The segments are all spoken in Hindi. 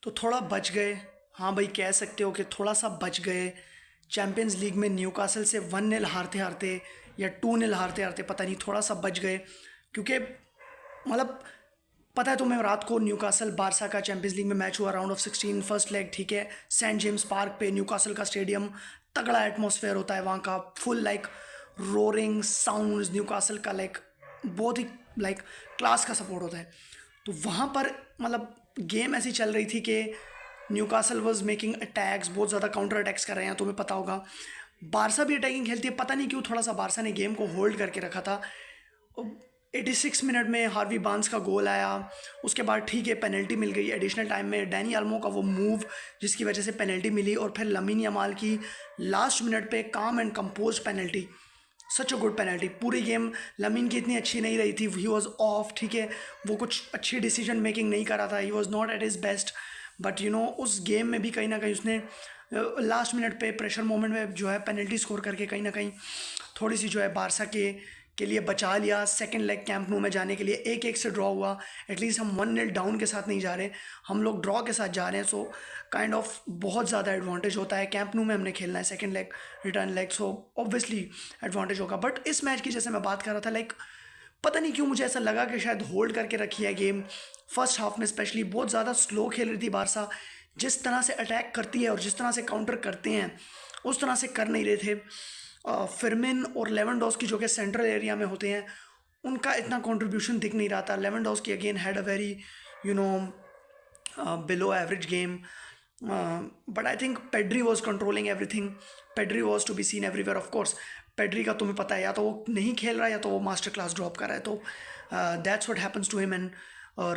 तो थोड़ा बच गए। हाँ भाई, कह सकते हो कि थोड़ा सा बच गए। चैम्पियंस लीग में न्यूकासल से 1-0 हारते हारते या 2-0 हारते हारते, पता नहीं, थोड़ा सा बच गए। क्योंकि मतलब पता है तुम्हें, रात को न्यूकासल बारसा का चैंपियंस लीग में मैच हुआ, राउंड ऑफ 16 फर्स्ट लेग, ठीक है। सेंट जेम्स पार्क पे, न्यूकासल का स्टेडियम, तगड़ा एटमॉस्फेयर होता है वहाँ का, full like roaring sounds, Newcastle का लाइक बहुत ही लाइक क्लास का सपोर्ट होता है। तो वहाँ पर मतलब गेम ऐसी चल रही थी कि न्यूकासल वाज मेकिंग अटैक्स, बहुत ज़्यादा काउंटर अटैक्स कर रहे हैं, तुम्हें पता होगा। बारसा भी अटैकिंग खेलती है, पता नहीं क्यों थोड़ा सा बारसा ने गेम को होल्ड करके रखा था। 86 मिनट में हार्वी बार्न्स का गोल आया। उसके बाद ठीक है, पेनल्टी मिल गई एडिशनल टाइम में, डैनी अल्मो का वो मूव जिसकी वजह से पेनल्टी मिली, और फिर लमीन यमाल की लास्ट मिनट पे काम and compose penalty. Such a good penalty. पूरी गेम लमीन की इतनी अच्छी नहीं रही थी, ही वॉज ऑफ, ठीक है। वो कुछ अच्छी डिसीजन मेकिंग नहीं कर रहा था, he was not at his best. But उस गेम में भी कहीं ना कहीं उसने लास्ट मिनट पे प्रेशर मोमेंट में जो है पेनल्टी स्कोर करके कहीं ना कहीं थोड़ी सी जो है बारसा के लिए बचा लिया। सेकंड लेग कैंप नो में जाने के लिए 1-1 से ड्रॉ हुआ। एटलीस्ट हम 1-0 डाउन के साथ नहीं जा रहे, हम लोग ड्रॉ के साथ जा रहे हैं। सो काइंड ऑफ बहुत ज़्यादा एडवांटेज होता है। कैंप नो में हमने खेलना है second leg, return leg, so obviously advantage होगा। बट इस मैच की जैसे मैं बात कर रहा था, लाइक पता नहीं क्यों मुझे ऐसा लगा कि शायद होल्ड करके रखी है गेम। फर्स्ट हाफ में स्पेशली बहुत ज़्यादा स्लो खेल रही थी बारसा। जिस तरह से अटैक करती है और जिस तरह से काउंटर करते हैं, उस तरह से कर नहीं रहे थे। फिरमिन और लेवेंडोस्की जो कि सेंट्रल एरिया में होते हैं, उनका इतना कंट्रीब्यूशन दिख नहीं रहा था। Lewandowski again had a very you know below average game. But I think Pedri was controlling everything. Pedri was to be seen everywhere, of course. Pedri का तुम्हें पता है, या तो वो नहीं खेल रहा है या तो वो मास्टर क्लास ड्रॉप कर रहा है। तो that's what happens to him. And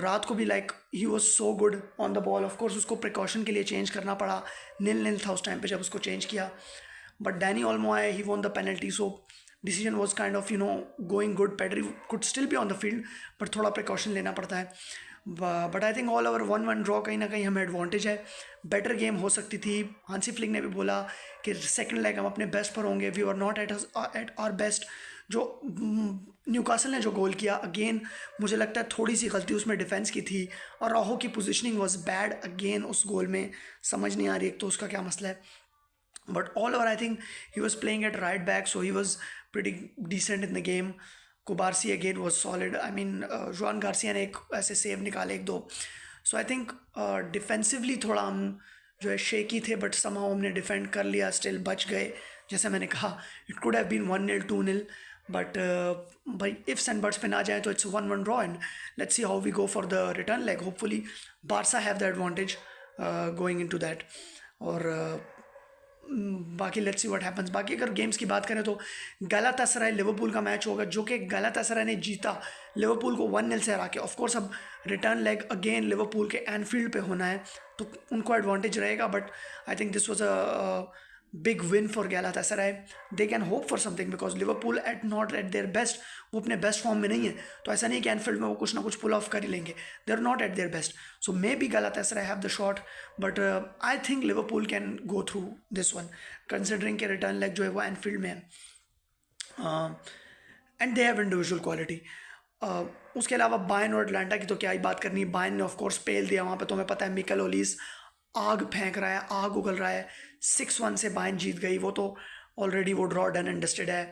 रात को भी like he was so good on the ball. Of course उसको प्रिकॉशन के लिए चेंज करना पड़ा, 0-0 था उस टाइम पे जब उसको चेंज किया। बट डैनी ओल्मो आए, he won the penalty, so decision was kind of going good. Pedri could still be on the field, but थोड़ा प्रिकॉशन लेना पड़ता है। But I think all over 1-1 draw कहीं ना कहीं हमें एडवांटेज है। बेटर गेम हो सकती थी। हांसी फ्लिक ने भी बोला कि सेकंड लेग हम अपने बेस्ट पर होंगे, we are not at our best. जो न्यूकासल ने जो गोल किया, अगेन मुझे लगता है थोड़ी सी गलती उसमें डिफेंस की थी, और राहो की पोजीशनिंग वाज बैड अगेन उस गोल में। समझ नहीं आ रही एक तो उसका क्या मसला है। But all over, I think he was playing at right back, so he was pretty decent in the game. Kubarsi again was solid. I mean, Juan Garcia ने एक ऐसे सेव निकाले एक दो। सो आई थिंक डिफेंसिवली थोड़ा हम जो है शेकी थे, बट somehow हमने डिफेंड कर लिया, स्टिल बच गए। जैसे मैंने कहा, it could have been 1-0 2-0, but भाई इफ्स एंड बट्स पे ना जाए तो it's 1-1 draw. And let's see how we go for the return leg. Hopefully Barca have the advantage going in to that. और बाकी लेट्स सी व्हाट हैपेंस। बाकी अगर गेम्स की बात करें तो गलातासराय लिवरपूल का मैच होगा, जो कि गलातासराय ने जीता लिवरपूल को 1-0 से हरा के। ऑफ कोर्स अब रिटर्न लेग अगेन लिवरपूल के एनफील्ड पे होना है, तो उनको एडवांटेज रहेगा। But I think this was a big win for Galatasaray. They can hope for something because Liverpool at not at their best, वो अपने बेस्ट फॉर्म में नहीं है। तो ऐसा नहीं कि एनफील्ड में वो कुछ ना कुछ पुल ऑफ कर ही लेंगे, they are not at their best. So maybe Galatasaray have the shot, but I think Liverpool can go through this one, considering के रिटर्न लेग जो है वो एनफील्ड में है, and they have individual quality. उसके अलावा बायर्न और अटलांटा की तो क्या ही बात करनी। बायर्न ने ऑफकोर्स पेल दिया वहाँ पे, तुम्हें पता है मिकेल ओलिस आग फेंक रहा है, आग उगल रहा है। 6-1 से बायर्न जीत गई, वो तो ऑलरेडी वो ड्रॉ डन एंड डस्टेड है।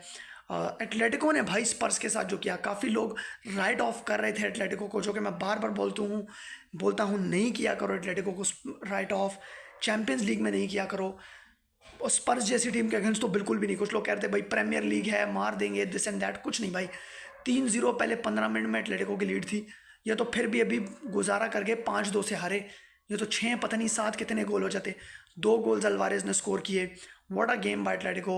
एटलेटिको ने भाई स्पर्स के साथ जो किया, काफ़ी लोग राइट ऑफ कर रहे थे एटलेटिको को, जो कि मैं बार बार बोलता हूँ नहीं किया करो एटलेटिको को राइट ऑफ, चैम्पियंस लीग में नहीं किया करो। और स्पर्स जैसी टीम के अगेंस्ट तो बिल्कुल भी नहीं। कुछ लोग कहते हैं भाई प्रीमियर लीग है, मार देंगे दिस एंड दैट, कुछ नहीं भाई। 3-0 पहले 15 मिनट में एटलेटिको की लीड थी, ये तो फिर भी अभी गुजारा करके 5-2 से हारे। ये तो 6 पता नहीं 7 कितने गोल हो जाते। 2 गोल्स अल्वारेज ने स्कोर किए। What a game by Atletico,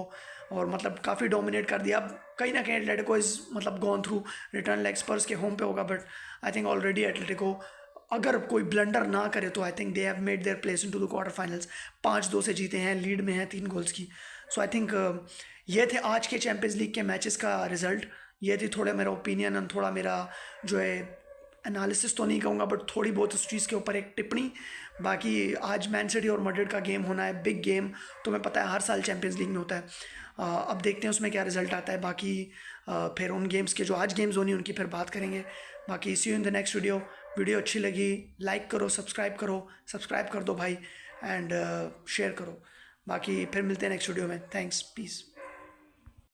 और मतलब काफ़ी डोमिनेट कर दिया। अब कहीं ना कहीं एटलेटिको इज़ मतलब gone through. Return leg Spurs के होम पे होगा, but I think already Atletico अगर कोई ब्लंडर ना करे तो I think they have made their place in to the quarter finals. 5-2 से जीते हैं, लीड में हैं 3 गोल्स की। सो आई थिंक ये थे आज के चैंपियंस लीग के मैचेस का रिजल्ट। ये थी थोड़ा मेरा ओपिनियन और थोड़ा मेरा जो है एनालिसिस तो नहीं कहूँगा, बट थोड़ी बहुत उस चीज़ के ऊपर एक टिप्पणी। बाकी आज मैन सिटी और मैड्रिड का गेम होना है, बिग गेम, तुम्हें पता है हर साल चैंपियंस लीग में होता है। अब देखते हैं उसमें क्या रिजल्ट आता है। बाकी फिर उन गेम्स के जो आज गेम्स होनी उनकी फिर बात करेंगे। बाकी see you in the next video. Video अच्छी लगी लाइक करो, सब्सक्राइब कर दो भाई, एंड शेयर करो। बाकी फिर मिलते हैं नेक्स्ट वीडियो में। Thanks, piece.